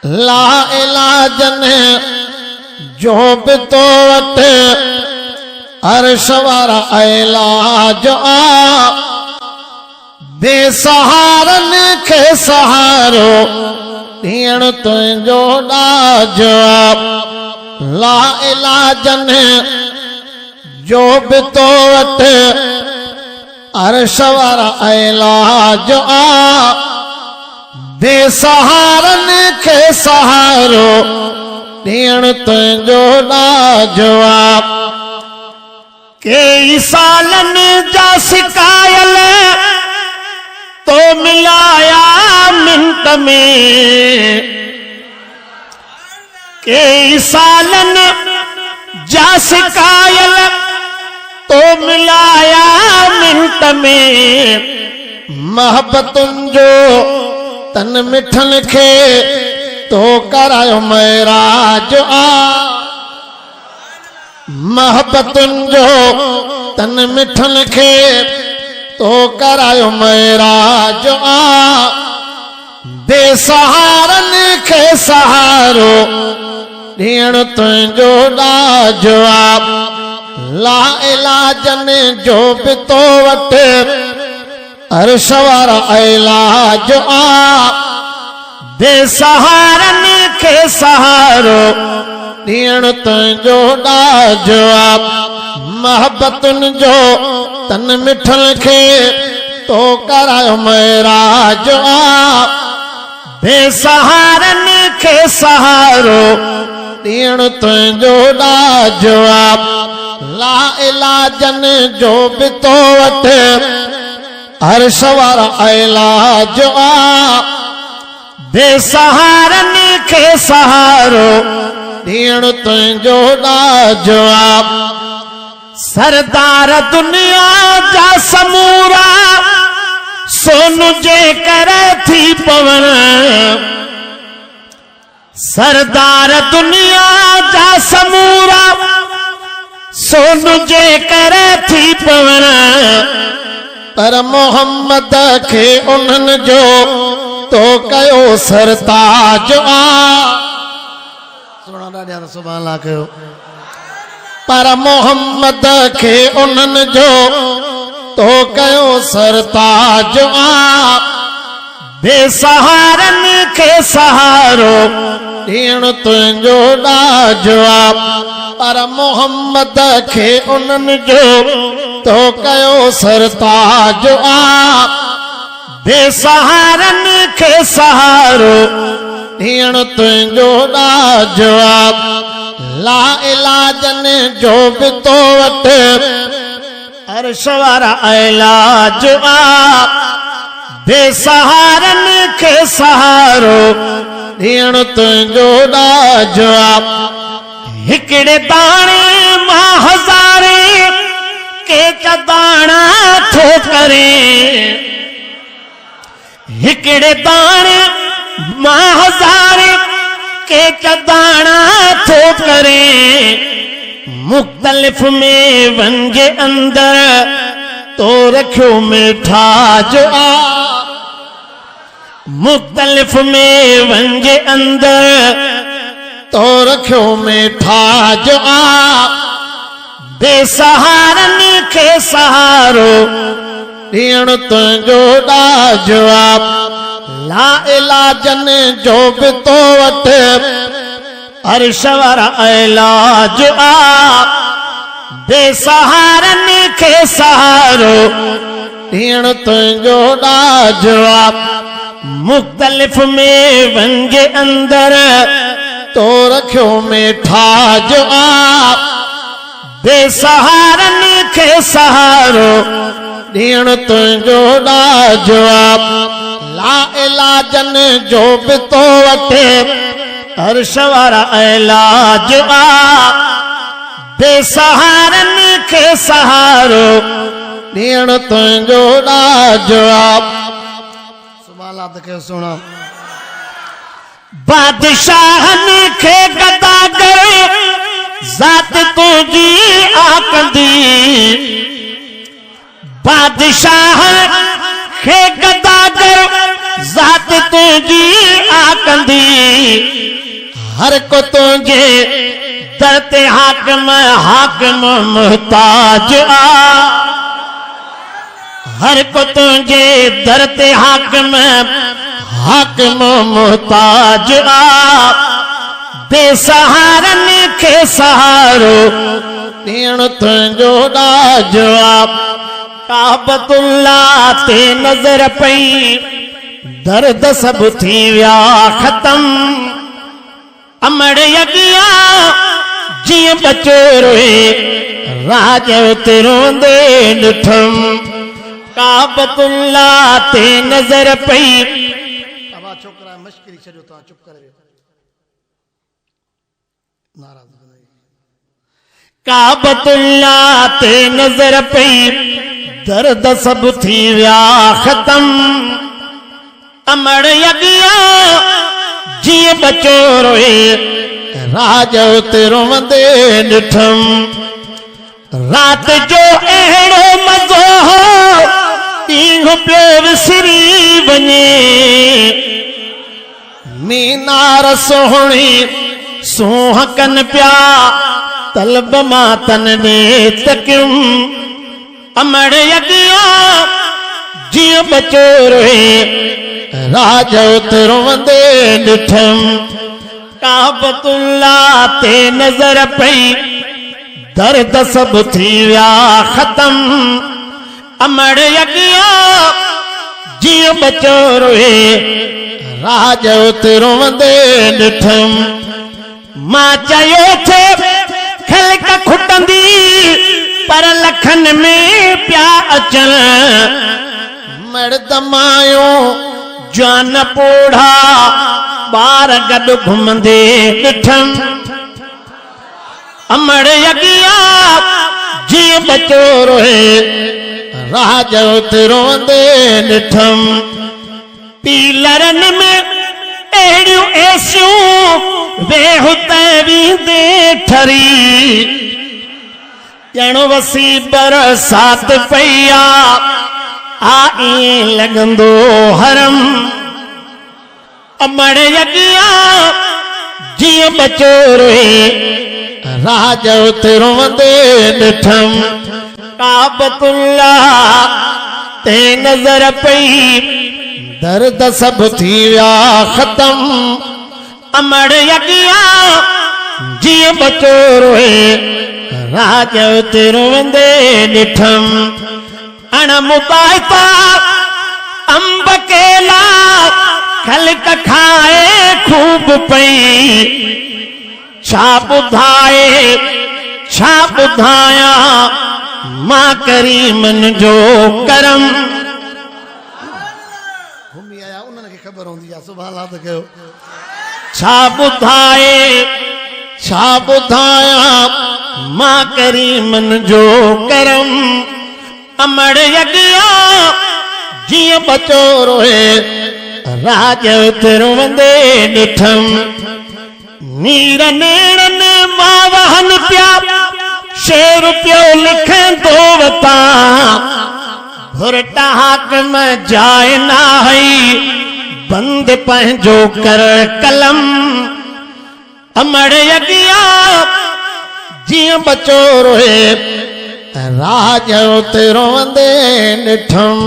ला इलाज ने जो बि तो वटि अर्श वारा इलाज आ बेसहारन खे सहारो ॾियण तुंहिंजो ॾाज आ ला इलाज ने जो बि तो वटि अर्श वारा इलाज आ बेसहारन खे सहारो ॾियण तुंहिंजो ॾाज आ कई सालनि जा सिकायल तो मिलाया मिंट में कई सालनि जा सिकायल तो मिलाया मिंट में मोहब्बतुनि जो तन मिठन खे तो करायो महराज आ मोहब्बतुनि जो तन मिठन खे तो करायो महराज आ बेसहारन खे सहारो ॾियण तुंहिंजो ॾाज आ ला इलाज ने जो बि तो वटि अर्श वारा इलाज आ बेसहारन खे सहारो ॾियण तुंहिंजो ॾाज आ मोहब्बतुनि जो तन मिठन खे तो करायो महराज आ बेसहारन खे सहारो ॾियण तुंहिंजो ॾाज आ ला इलाजन जो बि तो वटि अर्श वारा इलाज आ बेसहारन खे सहारो ॾियण तुंहिंजो ॾाज आ सरदार दुनिया जा समूरा सोन जे कर थी पवन सरदार दुनिया जा समूरा सोन जे कर थी पवन पर मोहम्मद खे उन्हनि जो तो कयो सरताज आ सुणा ॾाढा सुभाणे अल्लाह कयो पर मोहम्मद खे उन्हनि जो तो कयो सरताज आ बेसहारन खे सहारो ॾियण तुंहिंजो ॾाज आ पर मोहम्मद खे उन्हनि जो तो कयो सरताज आ बेसहारन खे सहारो ॾियण तुंहिंजो ॾाज आ ला इलाज ने जो बि तो वटि अर्श वारा इलाज आ बेसहारन खे सहारो ॾियण तुंहिंजो ॾाज आ हिकिड़े दाणे मां हज़ारे के दाणा थो करे हिकिड़े दाणे मां हज़ारे के दाणा थो करे मुख्तलिफ में वंजे अंदर तो रखियो मिठाज आ मुख्तलिफ में वंजे अंदर तो रखियो मिठाज आ बेसहारन खे सहारो ॾियण तुंहिंजो ॾाज आ ला इलाजन जो बि तो वटि अर्श वारा इलाज आ बेसहारन खे सहारो ॾियण तुंहिंजो ॾाज आ मुख्तलिफ में वंजे अंदर तो रखियो मिठाज आ बेसहारन खे सहारो ॾियण तुंहिंजो ॾाज आ ला इलाजन जो बि तो वटि अर्श वारा इलाज आ बेसहारन खे सहारो ॾियण तुंहिंजो ॾाज आ सुभाणे अल्लाह सुणो बादशाहनि खे गदागर ज़ात तुंहिंजी आकंदी बादशाह खे गदागर ज़ात तुंहिंजी आकंदी हर को तुझे दरते हाकिम हाकिम मुहताज आ हर को तुझे दरते हाकिम हाकिम मुहताज आ बेसहारन के सहारो तीन तुझो जवाब काबतुल्लाह ते नजर पई दर्द सब थी विया खत्म अमड़ यगिया जिय बचो रोए राज उते रोंदे ॾिठम काबतुल्लाह ते नजर पई अबा छोकरा मश्करी छॾियो तव्हां चुप करे नाराज़ काबतुल्लाह ते नजर पई दर्द सब थी विया खत्म अमड़ यगिया जिय बचो रोए राज उते रोंदे ॾिठम रात जो अहिड़ो मज़ो हो ॾींहुं पियो विसरी वञे मीनार सोहणी सोहकन पिया तलब मां तन ॾे तकियुम अमड़ यगिया जिय बचो रोए राज उते रोंदे ॾिठम काबतुल्लाह ते नजर पई दर्द सब थी विया खत्म अमड़ यगिया जिय बचो रोए राज उते रोंदे ॾिठम मां चयो थे खलक खुटंदी पर लखन में प्या अचन मर्द मायो जान पोढ़ा बार गड घुमंदे ॾिठम अमड़ यगिया जिय बचो रोए राज उते रोंदे ॾिठम पीलरन में अहिड़ियूं एसियूं वेहुते वींदे ठरी ॼणो वसी बरसात पई आ ईअं लॻंदो हरम अमड़ यगिया जिय बचो रोए राज उते रोंदे ॾिठम काबतुल्लाह ते नजर पई दर्द सब थी विया खत्म अमड़ यगिया जिय बचो रोए राज उते रोंदे ॾिठम अण मुबाइता अंब केला खलक खाए खूब पई छा ॿुधाया मां करीमन जो करम घुमी आया उन्हनि खे ख़बर हूंदी आहे सुभाणे अल्लाह त कयो छा ॿुधाया मां करीमन जो करम अमड़ यगिया जिय बचो रोए राज उते रोंदे ॾिठम नीर नेड़न मां वहन पिया शेर पियो लिखंदो वता भुर्ट हाकिम जाए ना हई बंद पंहिंजो कर कलम अमड़ यगिया जिय बचो रोए राज उते रोंदे ॾिठम